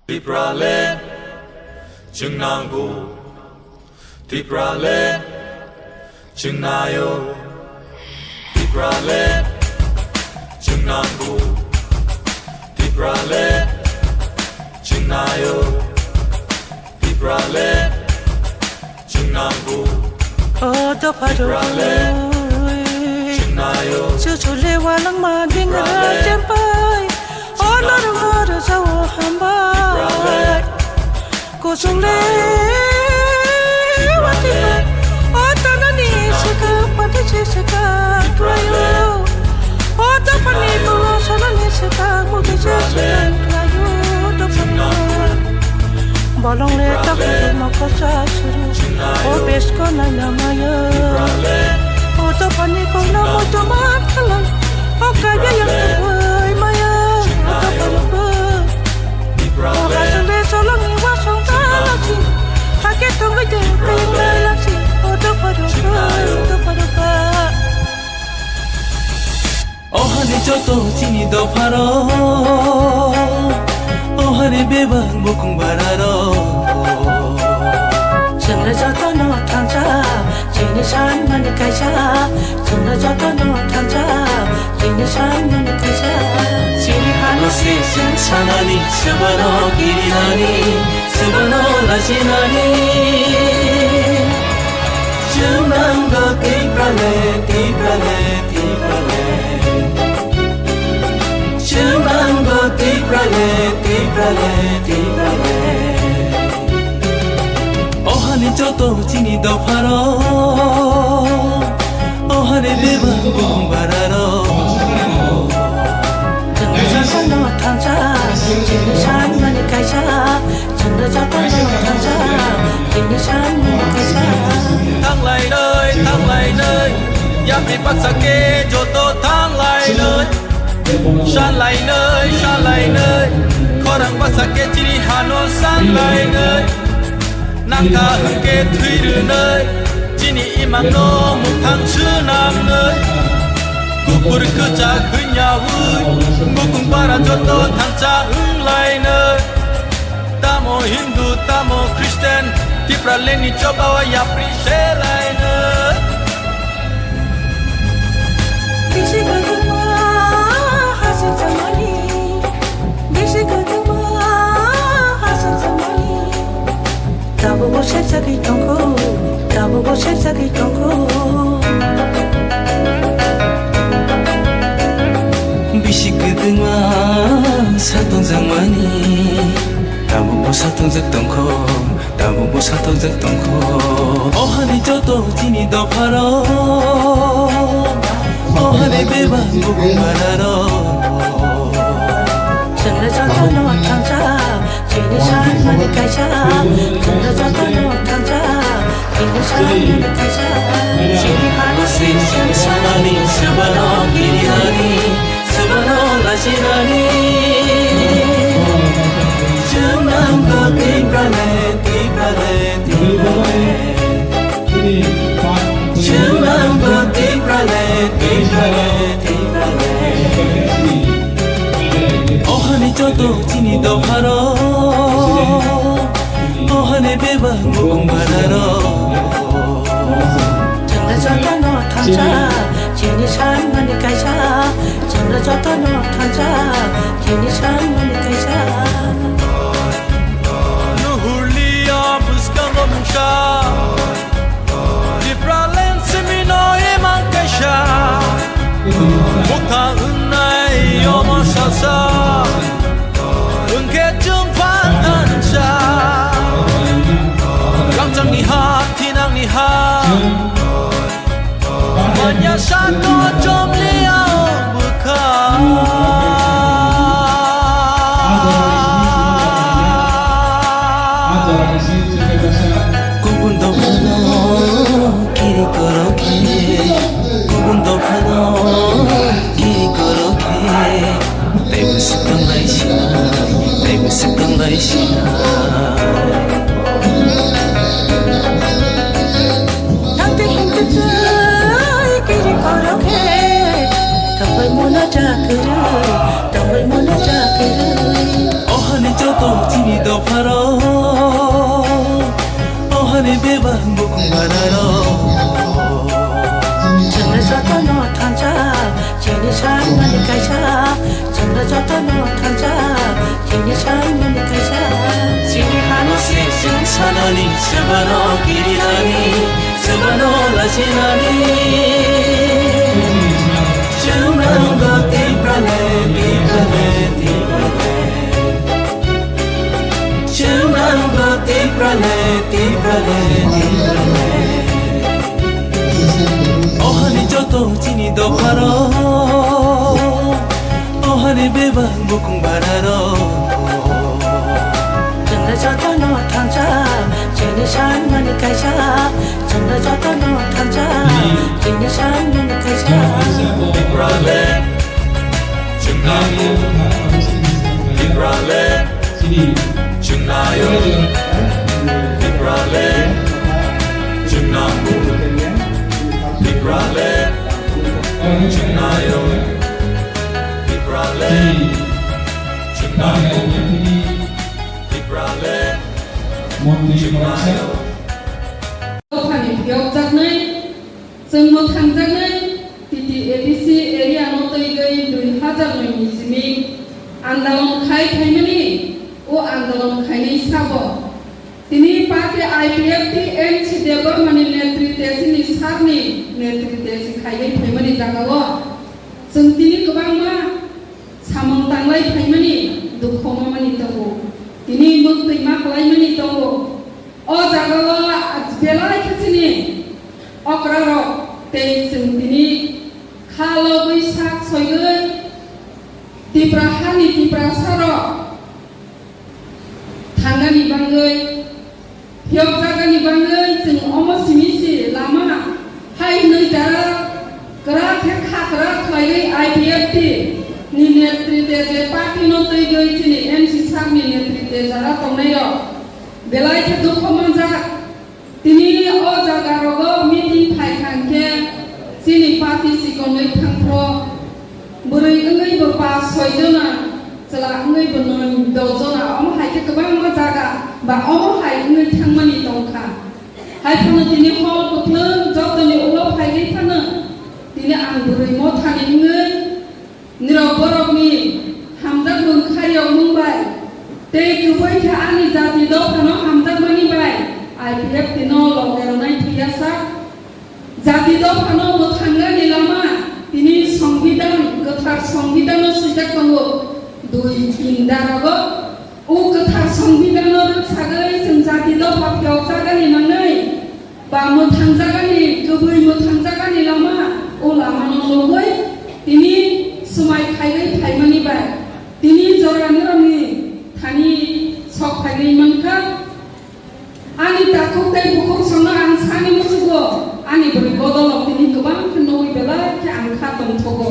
Tipralet Chungnangu Tipralet Chungnayo Tipralet Chungnangu Tipralet Chungnayo Tipralet Chungnangu Tipralet Chungnayo Chule walang mading rajampay Ona rumara sa wahambay Kusule Watihay Ota nani sika pati sika Krayo Ota panimu Salani sika Mugi sika Krayo Topano Bolong le takut Makasa suru Obes ko na namaya Ota paniku na mo tumat kalang O kaya yang terbuai maya Ota panupa O kasule solong iwa song talaksi Hake tunggu jeng kayang lalaksi Ota panupa Oh hane joto chini do pharo Oh hane bebang bukung bararo Chunla joto no tangcha Chini shan mani kaisha Chunla joto no tangcha Chini shan mani kaisha Chini hana se sen sanani sebano girinani sebano lasinani Chunanga tiprale tiprale tiprale Chunanga tiprale tiprale tiprale Oh hane joto chini do pharo Oh hane bebang bukung bararo Chunla joto no tangcha Chini shan mani kaisha Chunla joto no tangcha Chini shan mani kaisha Thang lại nơi Yam đi bắt sa kê cho tô thang lại nơi San lại nơi Khó răng bắt sa kê chỉ đi hà nô san lại nơi Nàng ca hương kê thủy rư nơi Chỉ ni imang nô một thang chư nam nơi Kupur cơ cha khứ nhà vui Ngô cùng para cho tô thang cha hương lại nơi Tamo Hindu, tamo Christian Tipra leni coba wa ya prishe lainer Bisi kaduma hasil zamani Bisi kaduma hasil zamani Tabu boshe sagi tonko Tabu boshe sagi tonko 비시끄등아 사통장만이 나무보 사통작동코 나무보 사통작동코 어하니 저도 지니 더 팔어 어하니 배반 보고 말하러 Chunla joto no tangcha Chini shan mani kaisha Chunla joto no tangcha Chini shan mani kaisha Chini hana 세상 사나니 세바노 기리나니 세바노 라시나니 줌남도 띠브라네 띠브라네 띠브라네 줌남도 띠브라네 띠브라네 띠브라네 어하니 저도 지니 더 팔어 어하니 배반 무궁 바라러 Chunla joto no tangcha Chini shan mani kaisha Chunla joto no tangcha Chini shan mani kaisha Nuhulia buscando musha Tipra len semino eman kaisha Mukha unai yomo sasa Unke jumpan ancha Langchang ni ha, tinang ni ha Manya satu jom liao 구분도 파노 길이 그렇게 구분도 파노 길이 그렇게 내부 습관 날씨나 내부 습관 날씨나 Tante hingga kiri koroke Tambal mona jakuru Tambal mona jakuru 어하니 저도 지니 파로 어하니 베바 무궁 바라로 전에 저도 너 탄자 제니 삶만이 가자 전에 저도 너 탄자 제니 삶만이 가자 지니 하나씩 생산하니 세바노 길이라니 세바노 라시나니 주나는 것 띠프라네 띠프라네 띠프라네 주나는 것 띠프라네 띠프라네 띠프라네 어하니 저도 지니도 파로 어하니 베바 무궁 바라로 전에 저도 너 탄자 제니 삶만이 가자 전에 저도 너 탄자 제니 삶만이 가자 비브랄레 중나무 비브랄레 중나요 비브랄레 중나무 비브랄레 중나요 비브랄레 중나무 비브랄레 중나요 Pani biok jak nai, seng mo thang jak nai, titi ABC area no toi gai 2009 ni simi, andalon khai mani, o andalon khai ni sabo. Tini party IPFT NC Debor mani netritya sini sarni netritya si khai mani jagago. Seng tini kebang ma samong tanglai mani, dukhoma mani tongo. Tini muk tima klai mani tongo. O jagago belai kecini okraro tei sentini kalau Waisak soigai tiprahani tiprasaro tangani bangai hiok jagani bangai sing omo simisi lama hai nei jara kera kha kera khaigai IPFT ni netrite je party no tei gai chini NC samni netrite jara tongnai ro belai ke dukhomanja tini o jagarogo meeting phaikhanke sini party sikonoi thangpro burui ngai bo pa soijona chala ngai bo non dojona om haike kabang ma jaga ba om hai ngai thangmani tongkha hai phano tini hol koplung jotoni ulo phaigai phano tini ang burui mo thani ngai niro borokni hamdak bung khayok mumbai tei kubai kha ani jati do phano hamdak mani bai IPF tino logeronai thiasa jati do phano mo thanga ni lama tini সংবিধান gothar সংবিধান sujak tongo 2-3 darago u gothar সংবিধান sagai sing jati do phapyok jagani nangai ba mo thangjagani gubai mo thangjagani lama o lama no logoi tini sumai khaigai phaimani bai tini joranrami thani sok phaigai manka ani takuk tei bukuk sona ang sani musugo ani beri bodolok tini kebang kenoi bela ke angka tongtogo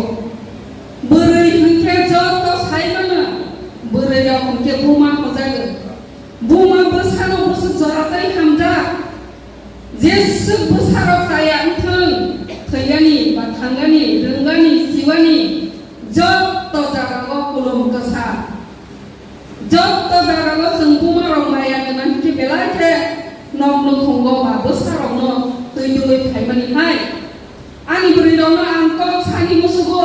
beri hengke joto saimana beri ya hengke buma hojaga buma besano busuk joratai hamja jesuk besarok saya enteng thayani bathangani renggani siwani joto jagago kulum kesa joto jagago sengpuma romaya dengan ke bela ke nok nok honggo ba besarok no tui tui phaimani hai ani beri rona angkok sani musugo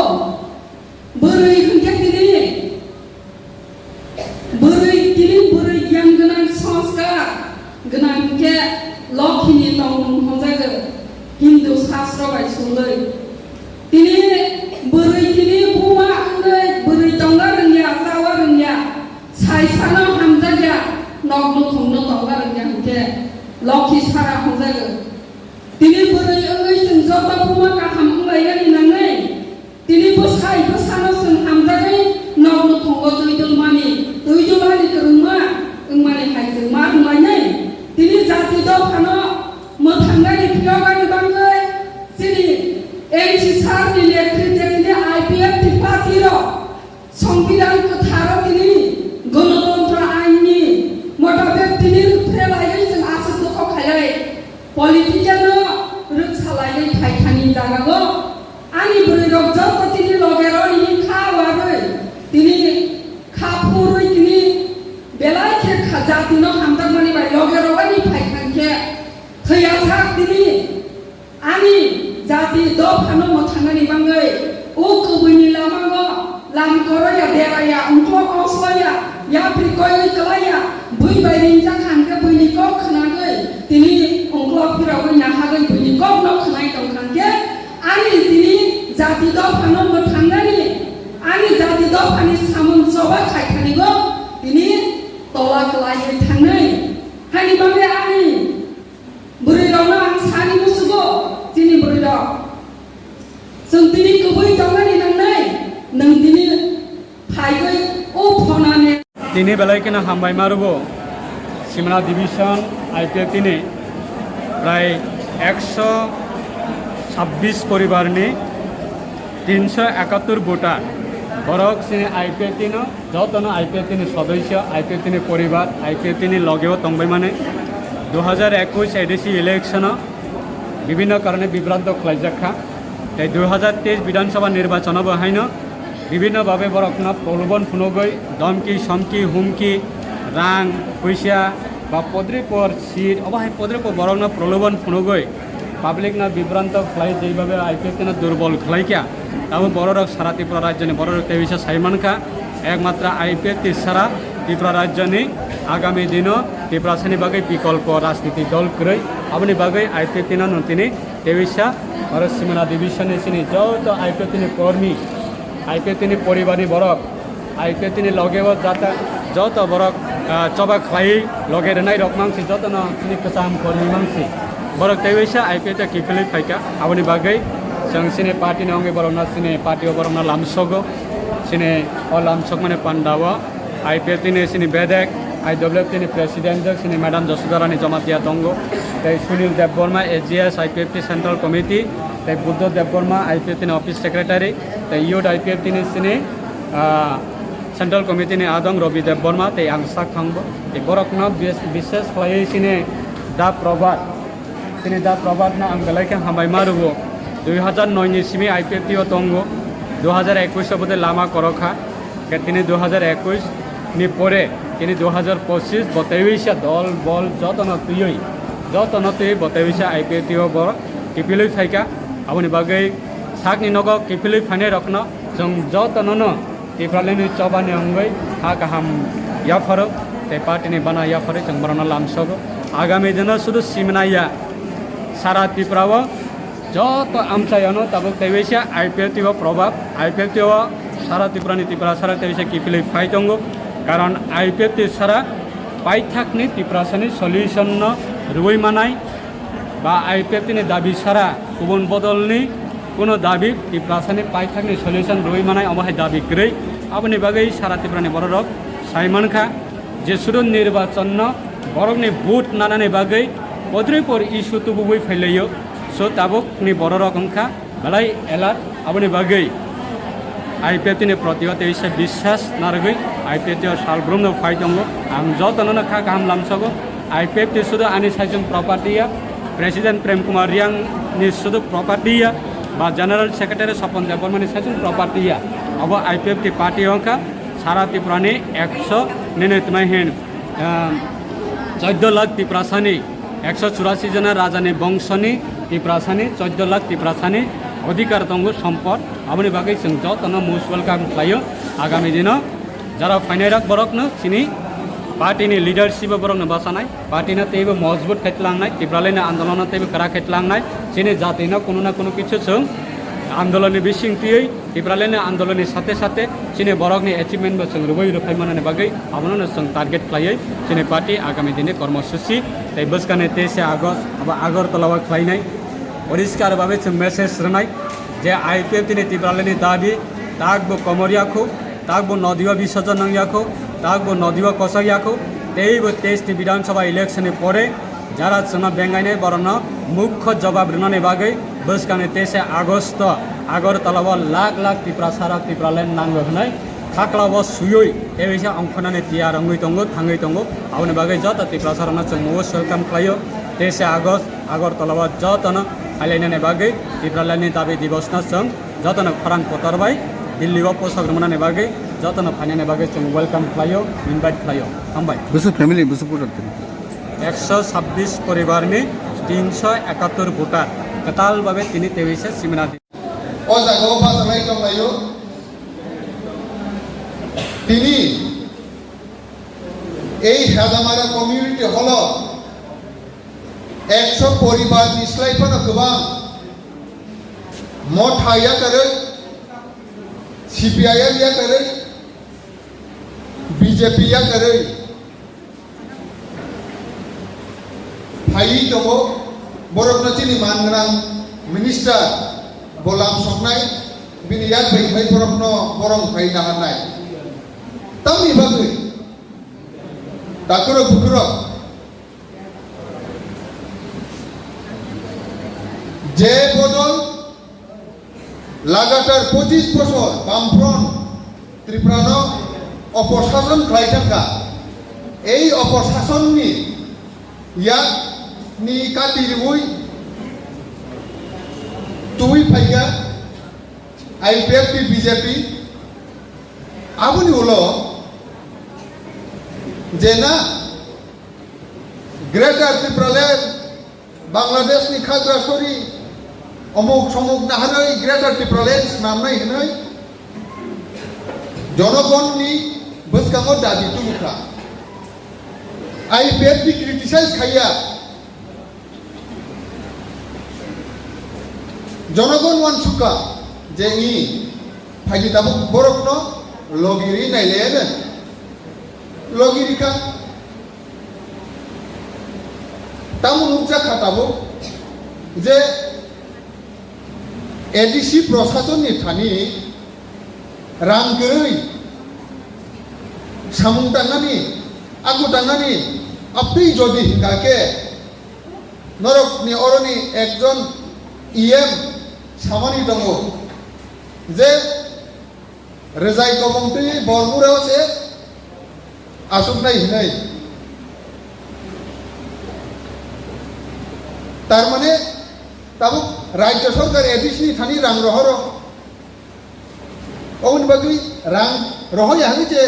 beri hengke tini beri yang genang sanskar genang ke lokhini tong hongjaga Hindu sastra bai sulai tini beri buma ngai beri tongga rengya sawa rengya sai sana hamjaga nok nok hongno tongga rengya ke lokhi sara hongjaga tini beri ngai sing jota buma ka hamngai ani nangai tini bosai bosano sing hamjaga nok nok honggo tuidul mani keruma engmani hai jeng ma ngai tini jati do phano mo thangani pyogani bangai sini NC sarni netrite tini IPF ti patiro সংবিধান কথাरो tini গণতন্ত্র আইনি মোটাবে tini rupre lagai jeng asuk doko khailai politician ruk salai phaikani jagago ani buri rok joto tini logero ni khawaroi tini khapuroi tini belai ke जातिनो हामदोंमोननि बाय लगे रगानि फायखांखे थैया साक दिनि आनि जाति द फानो मथांगानि बाङै उ कबैनि लामांगो लाम करया देराया अंख्ल असलया या प्रिकय कलाया बै बायरिं जाखांगे बैनिको खनागै दिनि अंख्ल फिरावै नाहागै बैनिको न खनाय दंखांगे आनि दिनि जाति द फानो मथांगानि आनि जाति द फानि सामुन सवा खायखानिगो दिनि तला कलायै थांनै हानि बाङै आनि बुरैरावनो आं सानि मुसुगो दिनि बुरैराव जों दिनि गुबै दंगानि नांनाय नों दिनि फायगै ओ फनाने दिनै बेलायखिना हामबाय मारुबो सिमना डिभिजन आईपीएफ दिनै प्राय 126 परिवारनि 371 भोटार बरक सिनि आईपीएफ दिनो जतनो आईपीएफ दिनि सदस्य आईपीएफ दिनि परिवार आईपीएफ दिनि लगेও तंबाय माने 2021 एडिसि इलेक्शन विभिन्न कारणे विभ्रांत खालायजाखा 2023 विधानसभा निर्वाचन बहायनो विभिन्न भावे बरकना प्रलोभन फुनगै धमकी समकी हुमकी रां पैसा बा पद्रिपर सीट अबाहाय पद्रिपर बरकना प्रलोभन फुनगै पाब्लिकना विभ्रांत खालाय जेभावे आईपीएफना दुर्बल खालायखा ताबो बररक सारा त्रिपुरा राज्यनि बररक तेविसा साइमानखा एकमात्र आईपीएफ सारा त्रिपुरा राज्यनि आगामी दिनो त्रिपुरासानि बागै विकल्प राजनीति दल क्रय आबनि बागै आईपीएफ नतिनि तेविसा और सिमना डिविजन सिनि जत आईपीएफ कर्मी आईपीएफ परिवारनि बरक आईपीएफ लगेव जाता जत बरक चबा खाई लगे रेनाय रक मांसि जतन सिनि कसाम कर्मी मांसि बरक तेविसा आईपीएफ किफिलै फायका आबनि बागै जों सिनि पार्टीनि अंगे बरकना सिनि पार्टीआव बरकना लामसगो सिनि अ लामसग माने पान्डाव आईपीएफ सिनि बेदेक आईडब्ल्यूएफ प्रेसिडेंट सिनि मैडम जसुदारानी जमातिया दंगो तै Sunil Debbarma AGS IPF central committee तै बुद्ध देवबर्मा आईपीएफ ऑफिस सेक्रेटरी तै यूथ आईपीएफ सिनि सेंट्रल कमिटी आदं रवि देवबर्मा तै आं साखांबो तै बरकना विशेष खालायै सिनि दा प्रभात ना आं बेलायखे हामबाय मारुबो 2009 नि सिमि आईपीएफ दंगो 2021 बदे लामा करखा तिनि 2021 नि परे तिनि 2025 बतेविसा दल बल जतन तुयै बतेविसा आईपीएफ बर किपिलै फायका आबनि बागै साकनि नगो किपिलै फाने रखन जों जतन त्रिपुरानि चबानि अंगै हा गाहाम याफरो ते पार्टीनि बाना याफरो जों बरना लामसगो आगामी दिन सुदु सिमनाया सारा त्रिपुराव जत आमचायानो ताबो तेविसा आईपीएफ प्रभाव आईपीएफ सारा त्रिपुरा सारा तेविसा किपिलै फाय दंगो कारण आईपीएफ सारा पाइथाकनि त्रिपुरासानि सल्यूशन रुई मानाय बा आईपीएफ दाबी सारा गुबुन बदलनि कोनो दाबी त्रिपुरासानि पाइथाकनि सल्यूशन रुई मानाय अबाहाय दाबी गरै आबनि बागै सारा त्रिपुरानि बररक साइमानखा जे सुदु निर्वाचन बरकनि भोट नानानि बागै पद्रिपर इस्यु तुबुबै फैलायो सो ताबकनि बररक अंखा बेलाय एलार्ट आबनि बागै आईपीएफ प्रतिहत विश्वास नारगै आईपीएफ सालब्रुमनो फाय दङ आं जतनो खा गाहाम लामसगो आईपीएफ सुदु आनि साइजन प्रपार्टिया प्रेसिडेंट प्रेम कुमार रियांग नि सुदु प्रपार्टिया बा जनरल सेक्रेटरी सपन देवबर्मानि साइजन प्रपार्टिया अब आईपीएफ पार्टी अंका सारा त्रिपुरानि 100 निनेतमाहिन 14 लाख त्रिपुरासानि 184 जना राजानि वंशनि त्रिपुरासानि 14 लाख त्रिपुरासानि अधिकार दंगो सम्पद आबनि बागै जों जतन मोस्ट वेलकाम खालायो आगामी दिन जरा फाइनायराक बरकनो सिनि पार्टीनि लिडारशिप बरकनो बासानाय पार्टीना तेबो मजबूत खायतलांनाय त्रिपुरानि आन्दोलन तेबो करा खायतलांनाय सिनि जातिना कोनो ना कोनो किछु जों आन्दोलननि बिसिंतियै त्रिपुरानि आन्दोलननि साथे साथे सिनि बरकनि एचिभमेन्टबो जों रुबै रुफाय माननि बागै आबनो जों टार्गेट खालायो सिनि पार्टी आगामी दिनै कर्मसूचि तै बसकाने 23 आगस्ट अब आगरतलाव खालायनाय परिष्कार भावे जों मेसेज रनाय जे आईपीएफ त्रिपुरानि दाबी ताकबो कमरियाखौ ताकबो नदिवा विसर्जन नंगियाखौ ताकबो नदिवा कसैयाखौ तेइबो 23 विधानसभा इलेक्शन परे जारा जोंना बेंगायनाय बरनो मुख्य जवाब रनानै बागै बसकाने 23 आगस्ट आगरतलाव लाख लाख त्रिपुरा सारा त्रिपुरानि नांगौ होनाय थाक्लाव सुयै तेविसा अंखनानै तियार अंगै दंगो थाङै दंगो आबनि बागै जत त्रिपुरा साराना जों मोस्ट वेलकाम खालायो 23 आगस्ट आगरतलाव जतन फायलायनानै बागै त्रिपुरानि दाबी दिवसना जों जतन खरां पतारबाय दिल्लीआव पोस्टाव रमानानै बागै जतन फाइनाने बागै जों वेलकाम खालायो इनभाइट खालायो हामबाय बेसो फेमिलि बेसो भटार 126 परिवारनि 371 भोटार टोटालभावे তিনি 23 सिमाना ও জায়গাও বাসালাই দংলাইও তিনি এই হেদামারা কমিউনিটি হল 100 পরিবার নিশ্লাইফানো গোবাं মঠ হাইয়া করে সিপিআইএম ইয়া করে বিজেপি ইয়া করে ফাই দङ बरफनचिनि मानग्रां मिनिस्टार बलाम संनाय बिनि याद बै बरफनो बरं फाइना हानाय तामनि बागै दाकुरो बुकुरो जे बदल लागातार 25 বছর বামফ্রন্ট ত্রিপুরানো অপশাসন খাইথাকা এই অপশাসননি ইয়াক ni kati riwui tui phaiga IPFP BJP abuni ulo jena Greater Triplaland Bangladesh ni Khagrasori omuk somuk nahanai Greater Triplaland namnai hinai jonogon ni boskango dabi tumuka IPFP criticize khaya জনগণ ওয়ান সুকা যে ই ফাইজি তাবুক বরফনো লগিরি নাইলেন লগিরিকা তামু নুকজা খাতাবো যে ADC প্রশাসননি Thani রাঙ্গৈ সামুং টাঙ্গানি আগু টাঙ্গানি আপনি যদি হিঙ্গাকে নরকনি অরনি একজন EM সামানি দङ যে रेजाय गबंति बरमुराव से आसुकनाय हिनै तार माने ताबु राज्य सरकार एडिसनि थानि रां रहर ओन बागै रां रहय हानि जे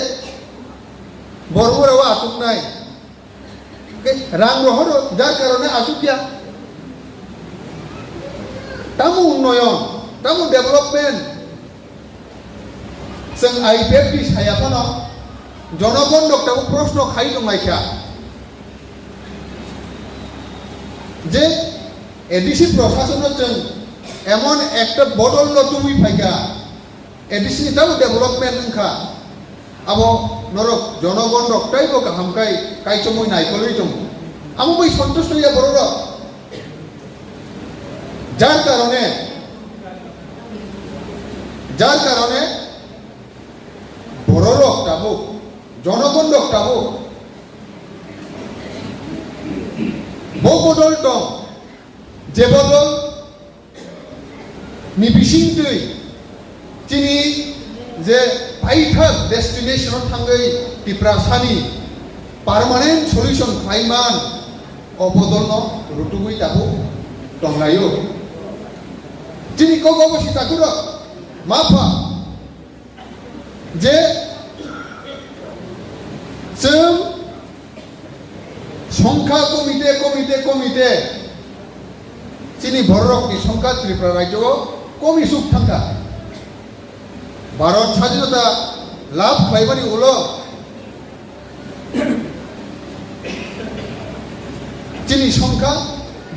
बरमुराव आसुकनाय रां रहर जार कारणे आसुकिया तामु उन्नयन तामु डेभलपमेंट जों आईपीएफपि सायाफानो जनगण डक्टरखौ प्रश्न खाइ दंलायखा जे एडिसि प्रशासन जों एमन একটা বদল তুমি ফাইকা एडिसि ताव डेभलपमेंट नखा आबो नरक जनगण डक्टराय बो गाहामखाय कायचमय नायखलै दं आमो बै सन्तुष्ट या बरर যার কারণে বড় রক্তাবো জনগণ রক্তাবো বদল দं যে বদল নিবিসিंतै তিনি যে পাইথাক ডেস্টিনেশন थांगै टिप्रासानि पार्मानेंट सल्यूशन खाइमान अबदल रुटुगै दाबो दंलायो তিনি কগবসি তাকুর মাফা যে जों সংখ্যা কমিতে চিনি বড়রকনি সংখ্যা ত্রিপুরা রাজ্য কমি সুখ থাকা ভারত স্বাধীনতা লাভ খাইবানি উল চিনি সংখ্যা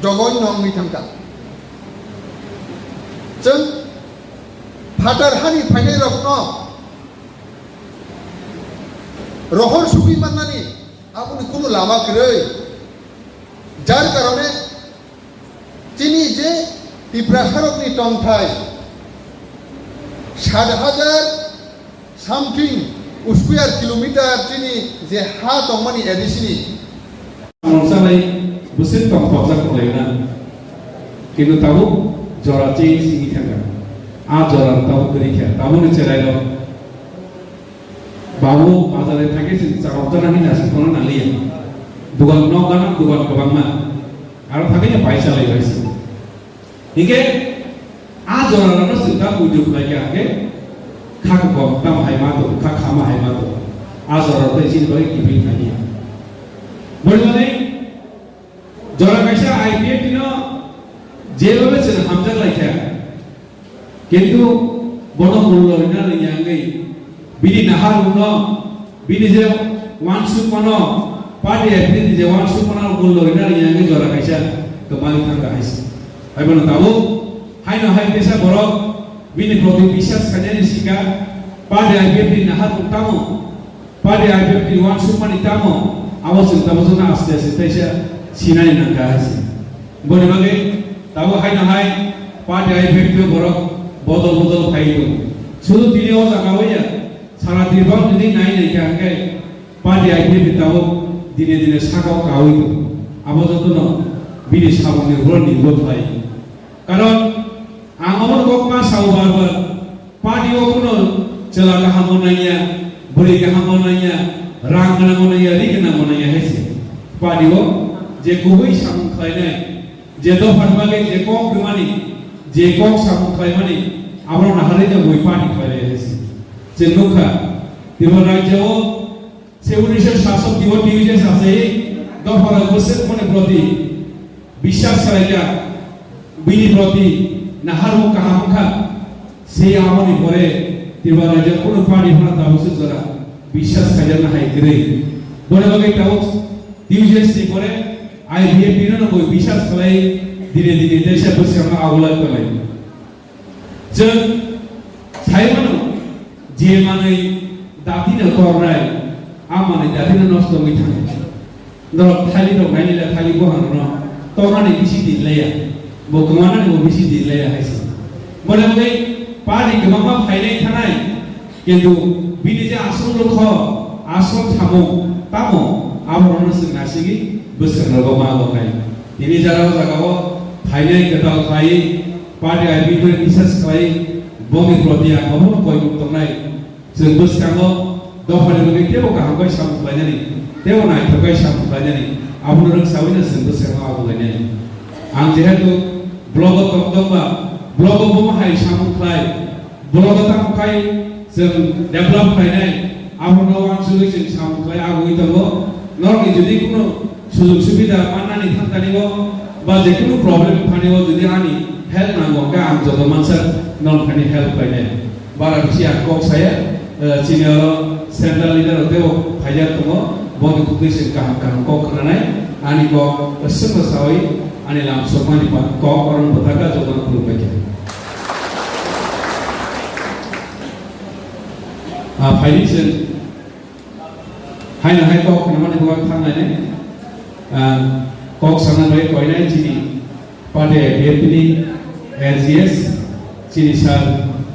জঘন্য অঙ্গি থাকা जों फाटार हानि फाइनाय रत्न रहर सुबि माननानि आबुनि कुनु लामा गैयै जार कारणे चिनि जे टिप्रा सरकनि टंथाय 7,000 सामथिं स्क्वायर किलोमीटर चिनि जे हा दंमानि एडिसिनि मनसालाय बुसिन टंथक जाखलायना किन्तु ताबु जराचे सिंगी थांगा आ जरा ताबु करि था ताबु ने चलायलो बाबु बाजारे थाके सिन चावजनानि नासि कोन नालिया दुगान नगाना दुगान गबांमा आरो थाके पैसा लायबायसि हिगे आ जरानो सिन्ता उद्योग लायके आके খাক কম তাম হাইমা তো খা খামা হাইমা তো আজরা তো চিনি বাকি কি বিল নাই বলি মানে জরা কাইসা আইপিএফ দিনো যেভাবে ছিল হামজা লাইখা কিন্তু বড় মূল্য না ইয়াঙ্গই বিনি নাহার উন্ন বিনি যে ওয়ান সুপন পার্টি এফিনি যে ওয়ান সুপন মূল্য না ইয়াঙ্গই জরা কাইসা কমাই থাকা হাইছে আইবন তাবো হাইনো হাই পেশা বড় বিনি প্রতি বিশ্বাস কাজে শিকা পার্টি আইপিএফ নাহার উত্তামো পার্টি আইপিএফ ওয়ান সুপন ইতামো আওয়াজ তাবো না আস্তে আস্তে তাইসা সিনাই নাকা হাইছে বলি মাগে তাবো হাইনো হাই পার্টি আইপিএফ বড় বদল বদল খাইতো শুধু দিনেও জাগাওয়া সারা দিনবার যদি নাই নাই কাকে পার্টি আইপিএফ তাও দিনে দিনে সাকাও কাউইতো আপাতত ন বিনি সাবনের উপর নির্ভর হয় কারণ আমার গপ্পা সাউ বারবার পার্টিও কোনো চেলা কাহামো নাইয়া বুড়ি কাহামো নাইয়া রাং নামো নাইয়া রিক নামো নাইয়া হেসে পার্টিও যে গুবই সামন খায় নাই যে দফার মাগে যে কক বিমানি যে কক সামন খায় মানে আমরা নাহারে যে বই পার্টি খায় হেসে যে নৌকা ত্রিপুরা রাজ্যও সে 1900 শাসক দিবস ডিভিজেস আছে দফার বসের মনে প্রতি বিশ্বাস করাইয়া বিনি প্রতি নাহারু কাহামুখা সেই আমনি পরে ত্রিপুরা রাজ্য কোনো পার্টি হনা তাবসে জরা বিশ্বাস কাজা না হাই গরে বলে লগে তাও ডিভিজেস নি পরে আইবিএ বিনন বই বিশ্বাস করাই ধীরে ধীরে দেশে বসে আমরা আগুলা করাই যে সাইমানো যে মানে দাদিনা কররাই আমানে দাদিনা নষ্ট হই থাকে ধর থালি তো গাইলা থালি বহানো ন তখানে বেশি দিন লাইয়া বকমানা ও বেশি দিন লাইয়া হাইছে বলে বলে পারি গমামা ফাইনাই থানাই কিন্তু বিনি যে আসল লোক আসল থামো তামো আমরণ সে নাসিগি বসে রগমা লগাই তিনি যারা জাগাও ফাইনাই গটাল খাই পারি আইবি করে বিশ্বাস খাই বমি প্রতি আমরণ কই তংনাই जों बोसकाङो दफानि लगे तेव गाहामबाय सामफ्लायनानै तेव नायथबाय सामफ्लायनानै आबुन रोंसावैनो जों बोसकाङो आवगायनानै आं जेहेतु ब्लग दंबा ब्लग बमाहाय सामफ्लाय ब्लग तामखाय जों डेभलप खायनाय आबुन आंसुलै जों सामफ्लाय आवगाय दंबो नरनि जुदि कोनो सुजुग सुबिदा माननानै थांगानिबो बा जेकुनु प्रब्लेम फानिबो जुदि आंनि हेल्प नांगौ का आं जद मानसि नन फानि हेल्प खायनाय बारा बिसि आं कक साया senior central leader teo phaijar tongo boni kukwisi kaham kaham kok khanai ani ko semua sawai ani lam sormani pa kok orang betaka jodoh perlu baca financial hai na hai kok namanya buat thangai ne kok sana baik koi nai cini pada BPD LGS cini sar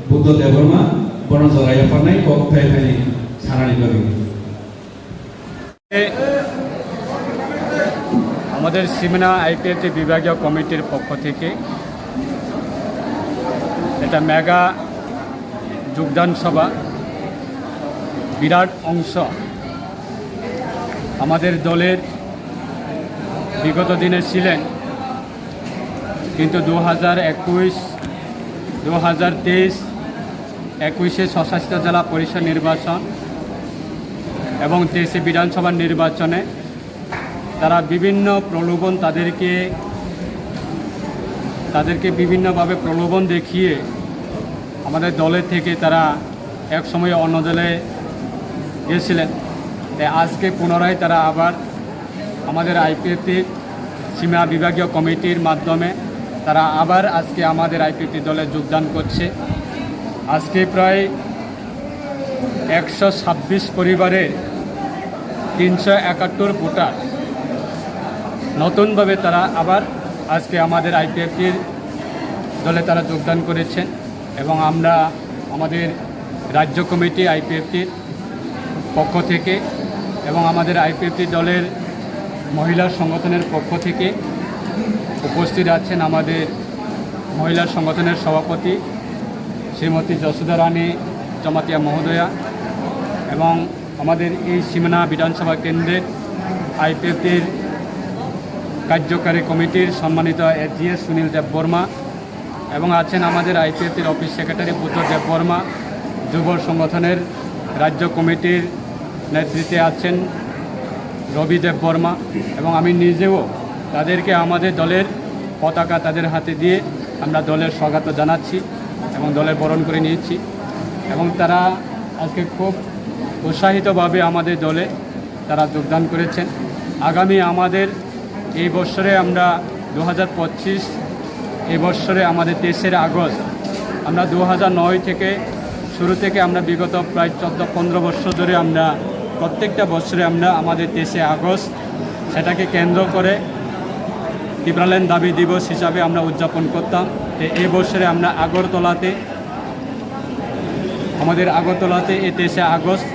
Buddha Devarma বড় জরাইয়া পানাই cock থাই থাই সারানি করি আমাদের Simna IPFT বিভাগীয় কমিটির পক্ষ থেকে এটা mega যোগদান সভা বিরাট অংশ আমাদের দলের বিগত দিনে ছিলেন কিন্তু 2021 2023 21 স্বশাসিত জেলা পরিষদ নির্বাচন এবং 23 বিধানসভা নির্বাচনে তারা বিভিন্ন প্রলোভন তাদেরকে বিভিন্নভাবে প্রলোভন দেখিয়ে আমাদের দলের থেকে তারা এক সময় অন্য দলে গিয়েছিলেন তাই আজকে পুনরায় তারা আবার আমাদের আইপিএফটির সীমা বিভাগীয় কমিটির মাধ্যমে তারা আবার আজকে আমাদের আইপিএফটি দলে যোগদান করছে আজকে প্রায় 126 পরিবারের 371 ভোটার নতুনভাবে তারা আবার আজকে আমাদের আইপিএফটির দলে তারা যোগদান করেছেন এবং আমরা আমাদের রাজ্য কমিটি আইপিএফটির পক্ষ থেকে এবং আমাদের আইপিএফটি দলের মহিলা সংগঠনের পক্ষ থেকে উপস্থিত আছেন আমাদের মহিলা সংগঠনের সভাপতি শ্রীমতী যশোদা রানী জমাতিয়া মহোদয়া এবং আমাদের এই সীমানা বিধানসভা কেন্দ্রের আইপিএফটির কার্যকারী কমিটির সম্মানিত এজিএস সুনীল দেববর্মা এবং আছেন আমাদের আইপিএফটির অফিস সেক্রেটারি বুদ্ধ দেববর্মা যুব সংগঠনের রাজ্য কমিটির নেতৃত্বে আছেন রবি দেব বর্মা, এবং আমি নিজেও তাদেরকে আমাদের দলের পতাকা তাদের হাতে দিয়ে আমরা দলের স্বাগত জানাচ্ছি এবং দলের বরণ করে নিয়েছি, এবং তারা আজকে খুব উৎসাহিতভাবে আমাদের দলে তারা যোগদান করেছেন। আগামী আমাদের এই বছরে আমরা 2025 এই বছরে আমাদের 23 আগস্ট, আমরা 2009 থেকে শুরু থেকে আমরা বিগত প্রায় 14-15 বছর ধরে আমরা প্রত্যেকটা বছরে আমরা আমাদের 23 আগস্ট সেটাকে কেন্দ্র করে ত্রিপুরাল্যান্ড দাবি দিবস হিসাবে আমরা উদযাপন করতাম। এই বছরে আমরা আগরতলাতে এই 23 আগস্ট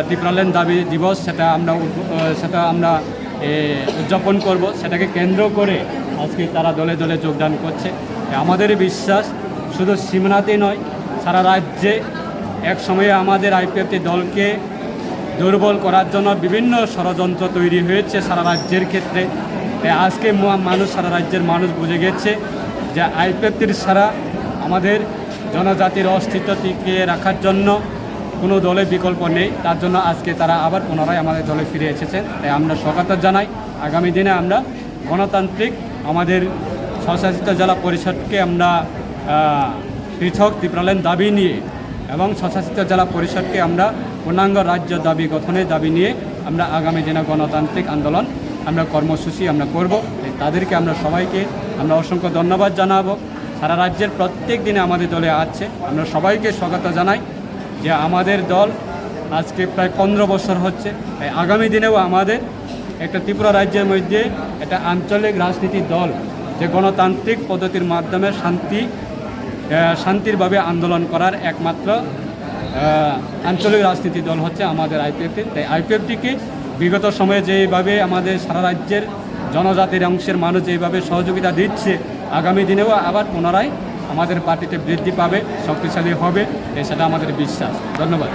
ত্রিপুরাল্যান্ড দাবি দিবস সেটা আমরা উদযাপন করব। সেটাকে কেন্দ্র করে আজকে তারা দলে দলে যোগদান করছে। আমাদের বিশ্বাস শুধু সীমানাতেই নয়, সারা রাজ্যে এক সময়ে আমাদের আইপিএফটি দলকে দুর্বল করার জন্য বিভিন্ন ষড়যন্ত্র তৈরি হয়েছে সারা রাজ্যের ক্ষেত্রে। আজকে সারা রাজ্যের মানুষ বুঝে গেছে যে আইপিএফটির ছাড়া আমাদের জনজাতির অস্তিত্ব টিকিয়ে রাখার জন্য কোনো দলের বিকল্প নেই। তার জন্য আজকে তারা আবার পুনরায় আমাদের দলে ফিরে এসেছেন। তাই আমরা স্বাগত জানাই। আগামী দিনে আমরা গণতান্ত্রিক আমাদের স্বশাসিত জেলা পরিষদকে আমরা পৃথক ত্রিপুরাল্যান্ড দাবি নিয়ে এবং স্বশাসিত জেলা পরিষদকে আমরা পূর্ণাঙ্গ রাজ্য দাবি গঠনের দাবি নিয়ে আমরা আগামী দিনে গণতান্ত্রিক আন্দোলন আমরা কর্মসূচি আমরা করব। তাদেরকে আমরা সবাইকে আমরা অসংখ্য ধন্যবাদ জানাবো। সারা রাজ্যের প্রত্যেক দিনে আমাদের দলে আছে। আমরা সবাইকে স্বাগত জানাই যে আমাদের দল আজকে প্রায় 15 বছর হচ্ছে। আগামী দিনেও আমাদের একটা ত্রিপুরা রাজ্যের মধ্যে একটা আঞ্চলিক রাজনীতির দল যে গণতান্ত্রিক পদ্ধতির মাধ্যমে শান্তিরভাবে আন্দোলন করার একমাত্র আঞ্চলিক রাজনীতি দল হচ্ছে আমাদের আইপিএফটি। তাই আইপিএফটিকে বিগত সময়ে যেভাবে আমাদের সারা রাজ্যের জনজাতির অংশের মানুষ যেভাবে সহযোগিতা দিচ্ছে, আগামী দিনেও আবার পুনরায় আমাদের পার্টিতে বৃদ্ধি পাবে, শক্তিশালী হবে, সেটা আমাদের বিশ্বাস। ধন্যবাদ।